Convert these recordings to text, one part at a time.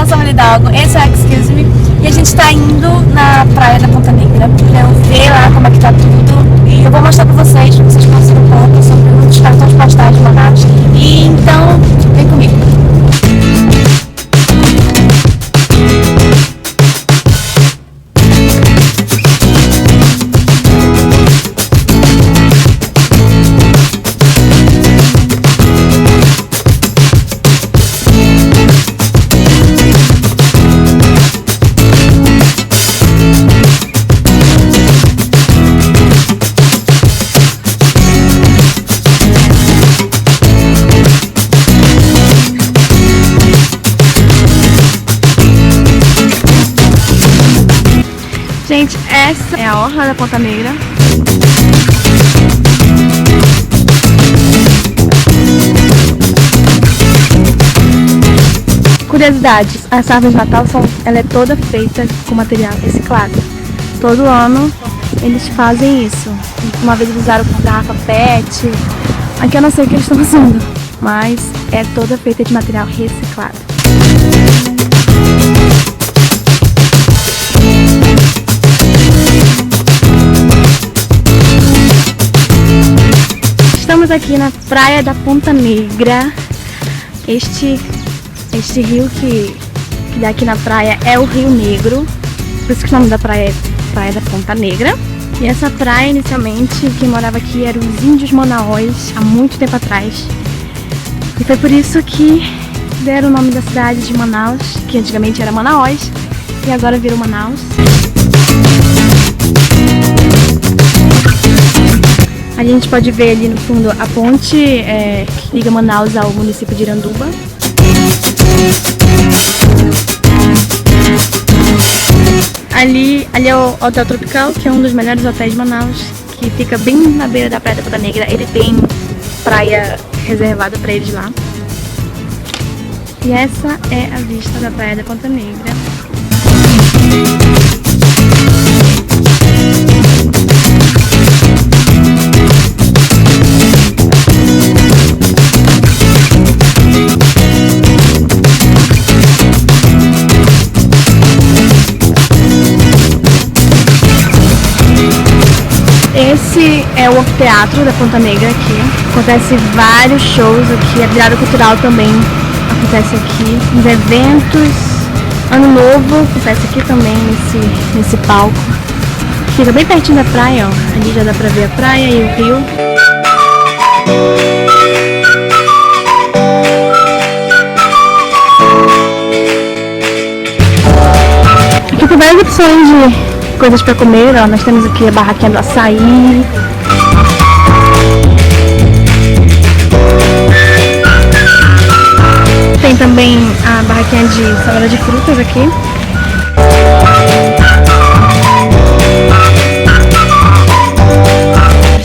sou a Samara Hidalgo, esse é o Excuse Me e a gente tá indo na praia da Ponta Negra pra eu ver lá como é que tá tudo e eu vou mostrar pra vocês conhecerem um pouco sobre os cartões postais de Manaus. E então, vem comigo. Gente, essa é a orla da Ponta Negra. Curiosidades, as árvores de Natal ela é toda feita com material reciclado. Todo ano eles fazem isso. Uma vez eles usaram com garrafa PET. Aqui eu não sei o que eles estão usando, mas é toda feita de material reciclado. Estamos aqui na praia da Ponta Negra. Este rio que dá aqui na praia é o Rio Negro, por isso que o nome da praia é Praia da Ponta Negra. E essa praia, inicialmente, quem morava aqui eram os índios Manaós, há muito tempo atrás. E foi por isso que deram o nome da cidade de Manaus, que antigamente era Manaós, e agora virou Manaus. A gente pode ver ali no fundo a ponte que liga Manaus ao município de Iranduba. Ali é o Hotel Tropical, que é um dos melhores hotéis de Manaus, que fica bem na beira da Praia da Ponta Negra. Ele tem praia reservada para eles lá. E essa é a vista da Praia da Ponta Negra. Esse é o Anfiteatro da Ponta Negra aqui. Acontece vários shows aqui, a virada cultural também acontece aqui. Os eventos, Ano Novo acontece aqui também nesse palco. Fica bem pertinho da praia, ó. Ali já dá pra ver a praia e o rio. Aqui tem várias opções de coisas para comer, ó. Nós temos aqui a barraquinha do açaí. Tem também a barraquinha de salada de frutas aqui.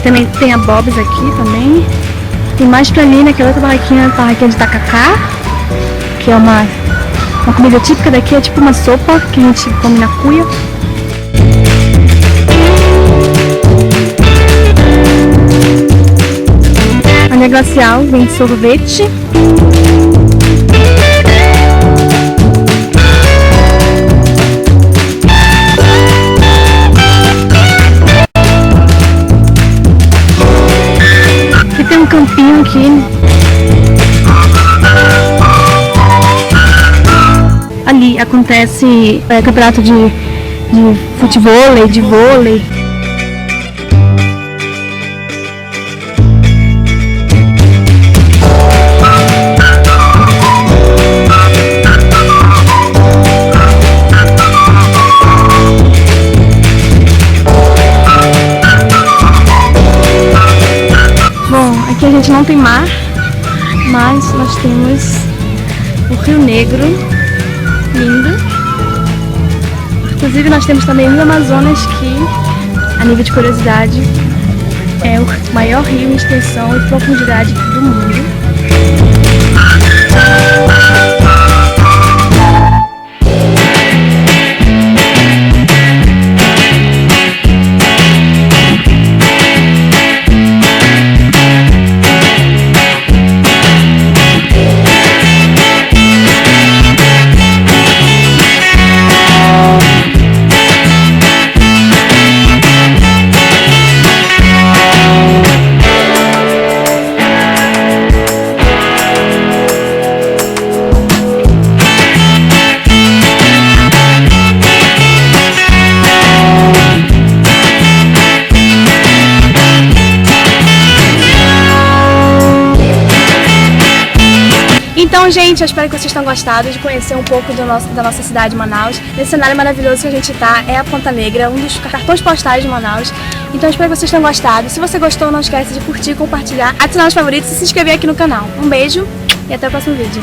Também tem a Bob's aqui também. Tem mais pra ali naquela outra barraquinha de tacacá, que é uma comida típica daqui, é tipo uma sopa que a gente come na cuia. A Linha Glacial vem sorvete. Aqui tem um campinho aqui. Ali acontece campeonato de futevôlei, de vôlei. Aqui a gente não tem mar, mas nós temos o Rio Negro, lindo. Inclusive nós temos também o Rio Amazonas, que, a nível de curiosidade, é o maior rio em extensão e profundidade do mundo. Então, gente, eu espero que vocês tenham gostado de conhecer um pouco da nossa cidade, Manaus. Nesse cenário maravilhoso que a gente tá, é a Ponta Negra, um dos cartões postais de Manaus. Então, eu espero que vocês tenham gostado. Se você gostou, não esquece de curtir, compartilhar, adicionar os favoritos e se inscrever aqui no canal. Um beijo e até o próximo vídeo.